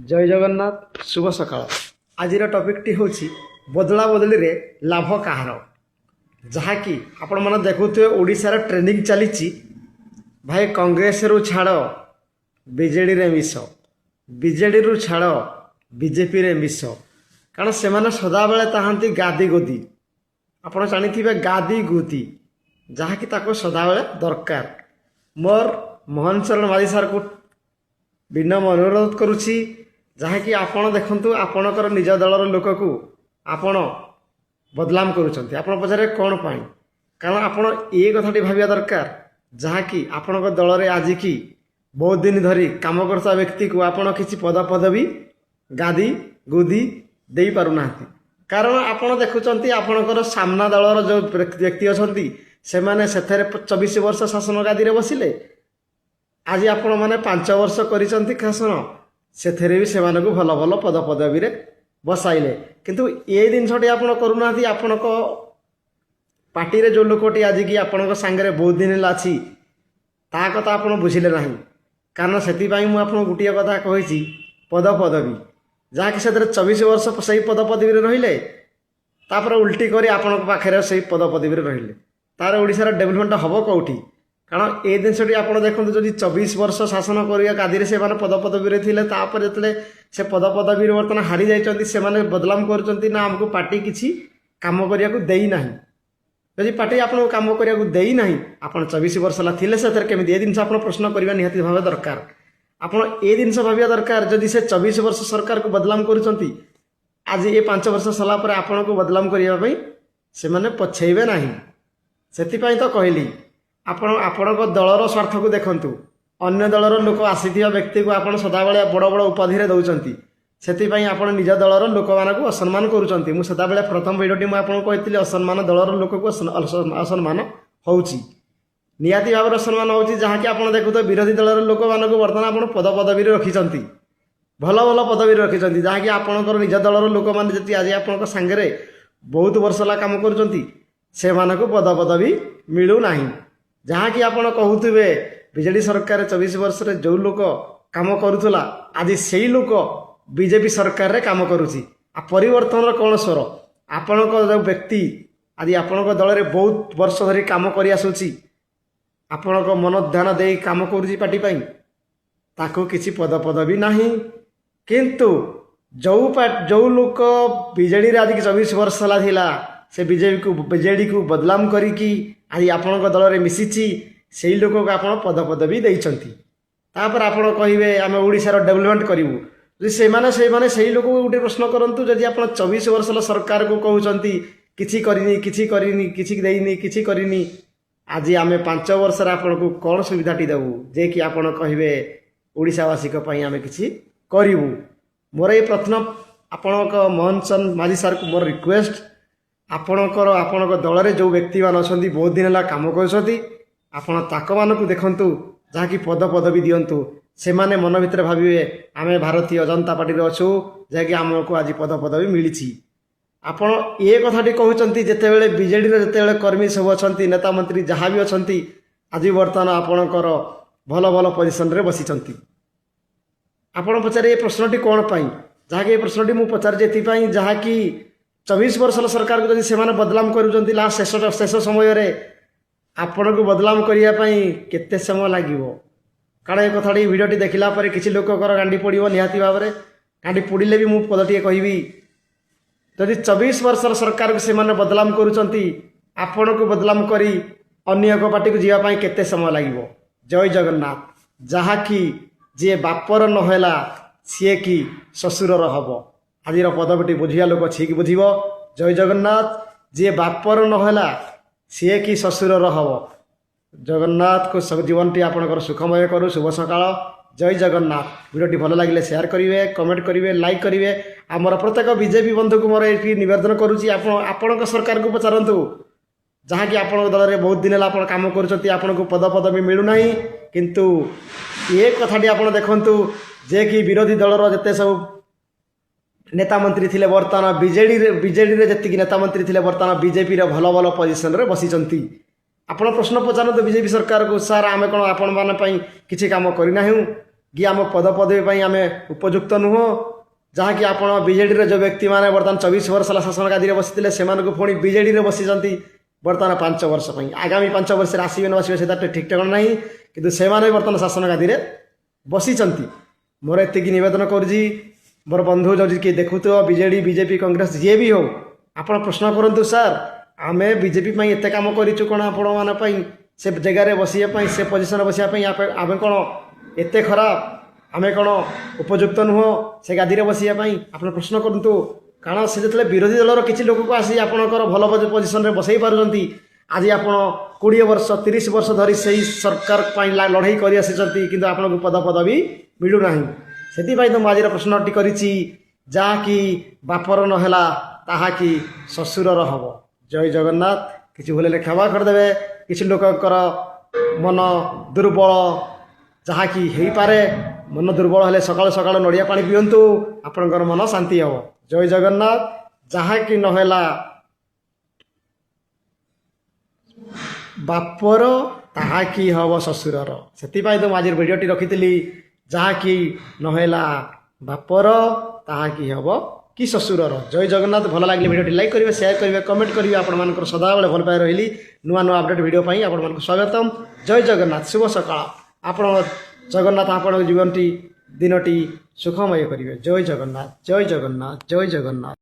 जय जगन्नाथ शुभ सकाळ आज टॉपिकटी हूँ बदला बदली रे लाभ कहार जहाँकि आपण मैंने देखुए ओडिशार ट्रेंडिंग चली भाई कांग्रेस रु छाड़ बीजेडी रे मिस बीजेडी रु छाड़ बीजेपी रे मिस कारण से माने सदा बेले ताहांती गादी गोदी आपण जानी गादी गोदी जहाँकि ताको सदा बेले दरकार मोर मोहन चरण माझी सार को विनम्र अनुरोध करुछि जहाँकि आपण देखंतु आपणकर निज दलर लोक को आपण बदलाम करुछंती आपण पछारे कोन पाई कारण आपण ए कथाटी भाबिया दरकार जहाँकि आपणक दल रे आज की बहुत दिन धरी काम करता व्यक्ति को आपण किछि पद पदवी गादी गुदी दे पारु नाहंती कारण आपण देखुछंती आपणकर सामना दलर जो व्यक्ति अछंती से माने सेथरे 24 वर्ष शासन गादी रे बसिले आज आपण माने 5 वर्ष करिसंती शासन सेथरे भी सेमानकु भल भल पद पदवी रे बसाइले किंतु ए जिनसटी आपण करूनाथी आपणक पार्टी रे जो लोकटी आज की आपणक सांगरे बहुत दिन ला छी ता कथा आपण बुझिले नाही कारण सेति पई मु आपण गुटिया कथा कहिछि पद पदवी जहाँकि सेथरे 24 वर्ष सही पद पदवी रे रहिले तापर उल्टी करी आपणक पाखरे सही पद पदवी रे रहिले तार ओडिसा डेवलपमेंट हबो कोठी कारण ए जिनसटी आप देखते जदि 24 वर्ष शासन करिया गादी से पद पदवी थे तापर जो से पद पदवी बर्तमान हारी जाइए से बदलाम कर ना आमको पार्टी किसी काम करने को देना जदि पार्टी आपको कम करने को देना आप 24 वर्ष थे से केमी ए जिन आप प्रश्न करवा निहाती भाव दरकार आपड़ ए जिन भाविया दरकार जदि से 24 वर्ष सरकार को बदलाम कर आज ये 5 वर्ष सरला आपण को बदलाम करने से पछेबे ना से तो कहली आपण दलर स्वार्थ को देखंतु अन्य दलर लोक आसीथिबा व्यक्ति को आपण सदाबेले बड़ बड़ उपाधि रे दउचंती सेतिपई आपण निज दलर लोक मानकु असम्मान करूचंती मु सदाबेले प्रथम वीडियोटी मु आपण कहतिले असम्मान दलर लोक को असम्मान होउची नियाती भाव असम्मान होउची जहाँ कि आपण देखु तो विरोधी दलर लोक मानकु वर्तमान आपण पद पदवी रे रखिचंती भल भल पदवी रे रखिचंती जहाँ कि आपणकर निज दलर लोक माने जति आज आपणक संगे बहुत वर्ष ला काम करूचंती से मानकु पद पदवी मिलु नाही जहाँ कि आपण कहूथिबे बीजेडी सरकार 24 वर्ष रे जो लोक काम करूथला आज सेही लोक बीजेपी सरकार रे काम करूची आ परिवर्तन कौन स्वर आपणक जो व्यक्ति आज आपणक दल रे बहुत वर्ष धरी काम करि आसुची आपणक मन ध्यान दे काम करूची पार्टी पई ताको किछि पद पदवी नाही किंतु जो लोक बीजेडी रे आज 24 वर्ष ला थिला से बीजेडी को बदलाम करिकी आज आपणक दल रे मिसिची सेही लोक को आपण पद पदवी देइचंती तापर आपण कहिबे आमे ओडिसा रो डेवलपमेंट करिवु जे से माने सेही लोक को गुटे प्रश्न करंतु जदि आपण 24 वर्ष ला सरकार को कहउचंती किछि करिनी किछि देइनी किछि करिनी आज आमे 5 वर्ष रे आपण को कोन सुविधाटी देबु जे कि आपण कहिबे ओडिसावासी को पई आमे किछि करिवु मोर ए प्रश्न आपणक मोहन चंद माझी सर को मोर रिक्वेस्ट आपणक दल रे जो व्यक्ति मान अछंती बहुत दिन ला काम करछंती आपण ताक मानकु देखंतु जहाँकि पद पदवी दियंतु से माने मन भितर भाबिबे आमे भारतीय जनता पार्टी रे अछु जहाँकि आमको आज पद पदवी मिलिछि आपण ए कथाटी कहउचंती जेतेबेले बीजेडी रे जेतेबेले कर्मी सब अछंती नेता मंत्री जहाँ भी अछंती आज वर्तमान आपणकर भल भल पोजिशन रे बसिचंती आपण पचारे ए प्रश्नटी कोन पाई जहाँकि ए प्रश्नटी मु पचार जेति पाई जहाँकि 24 वर्ष सरकार को जदि से बदलाम करुचंती लास्ट शेष समय रे आपण को बदलाम करिया पई केते समय लागिवो कारण ए कथाटी वीडियोटी देखिला परे किछि लोककर गांडी पड़िवो निहाती भाव रे गांडी पड़िले भी मु पदटी कहबी जदि 24 वर्ष सरकार को से बदलाम करुचंती आपण को बदलाम करी अन्य एक पार्टी को जीवा पई केते समय लागिवो जय जगन्नाथ जहाँ कि जे बापर नहेला सीए कि ससुरर हबो आज पदवीटी बुझिया लोक ठीक बुझिब जय जगन्नाथ जे बापर नहेला सीए कि ससुरर हम जगन्नाथ को सब जीवन टी आपणकर सुखमय करू शुभ सकाळ जय जगन्नाथ वीडियोटी भल लगे शेयर करेंगे कमेंट करेंगे लाइक करेंगे आमर प्रत्येक बीजेपी बंधु को मोर ये निवेदन करुँची आपण सरकार को पचारतु जहाँ कि आपण दल में बहुत दिन आप कम कर पद पदवी मिलूना किंतु ये कथाटी आप देखु जे कि विरोधी दलर जिते सब नेता मंत्री थिले वर्तमान बीजेडी रे जति नेता मंत्री थिले वर्तमान बीजेपी रे भल भल पोजिशन रे बसिचंती आपण प्रश्न पचारतु बीजेपी सरकार को सर आमे कोन आपण माने पई किछि काम करिना हेउ कि आम पदपदवी आम उपयुक्त नुह जहाँकि आप बीजेडी जो व्यक्ति मैंने बर्तमान 24 वर्ष है शासन गादी बसी से पुणी बीजेडी बसी बर्तमान 5 वर्ष आगामी 5 वर्ष आसवे न आसवे से ठीक ठिकाना ना कि बर्तमान शासन गादी बसी मोर एति नवेदन करुँच मोर बंधु जो किए देखु बीजेडी बीजेपी कांग्रेस जी भी हो आप प्रश्न करूँ सर आम बीजेपी एत कम करूँ कौन आपण से जगार बसवाई से पोजिशन बसवाई आम कौन एत खराब आम कौन उपयुक्त नुह से गादी बसवाई आप प्रश्न करूँ कारण से जो विरोधी दलर किसी लोक को आसी आपंकर भल पोजिशन में बसई पार्टी आज आप 20 वर्ष 30 वर्ष धरी से सरकार लड़ाई कर कि आपको पदपदवी मिलूना से तो मुझे प्रश्नटी करी जहाँकि बापर नहला ताहा कि शशुरर हम जय जगन्नाथ किसी भूल क्षमा करदे किसी लोकर मन दुर्बल जहाँकि हो पारे मन दुर्बल हेले सकाल सकाल नड़िया पानी पिंतु आपणकर मन शांति हम जय जगन्नाथ जहाँकि नहला बापर ताहा कि हम शशुरर से तो मुझे भिडटी रखी जहाँकि नहला बापर ताहा कि हम कि शशुरर जय जगन्नाथ भल लगे भिडियो लाइक करेंगे शेयर करेंगे कमेंट करेंगे आप सदाबे भल पाए रही नुआ नुआ अपडेट भिडियो आप स्वागतम जय जगन्नाथ शुभ सकाळ आप जगन्नाथ आप जीवन टी दिनटी सुखमय करेंगे जय जगन्नाथ जय जगन्नाथ जय जगन्नाथ।